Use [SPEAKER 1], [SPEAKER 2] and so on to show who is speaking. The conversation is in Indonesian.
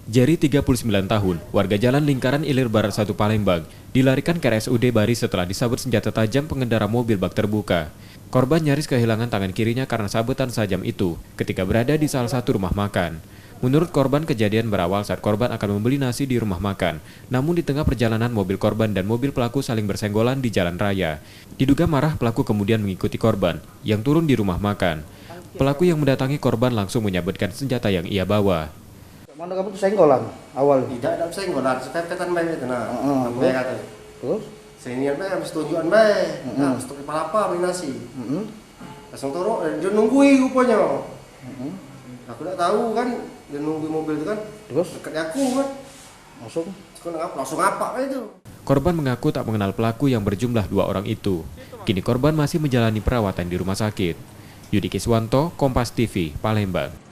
[SPEAKER 1] Jerry 39 tahun, warga Jalan Lingkaran Ilir Barat 1 Palembang, dilarikan ke RSUD Bari setelah disabet senjata tajam pengendara mobil bak terbuka. Korban nyaris kehilangan tangan kirinya karena sabetan tajam itu ketika berada di salah satu rumah makan. Menurut korban, kejadian berawal saat korban akan membeli nasi di rumah makan. Namun di tengah perjalanan mobil korban dan mobil pelaku saling bersenggolan di jalan raya. Diduga marah, pelaku kemudian mengikuti korban yang turun di rumah makan. Pelaku yang mendatangi korban langsung menyabetkan senjata yang ia bawa.
[SPEAKER 2] Mana kamu tuh senggolan awal?
[SPEAKER 3] Tidak ada senggolan, sepepetan bae itu nah. Apa kata?
[SPEAKER 2] Terus?
[SPEAKER 3] Senior bae habis tunjukan bae. Nah, stok kepala apa minasi. Langsung turun dia nunggui rupanya. Aku tidak tahu kan, dia nunggu mobil itu kan.
[SPEAKER 2] Terus?
[SPEAKER 3] Dekat aku kan. Langsung apa itu?
[SPEAKER 1] Korban mengaku tak mengenal pelaku yang berjumlah 2 orang itu. Kini korban masih menjalani perawatan di rumah sakit. Yudi Kiswanto, Kompas TV, Palembang.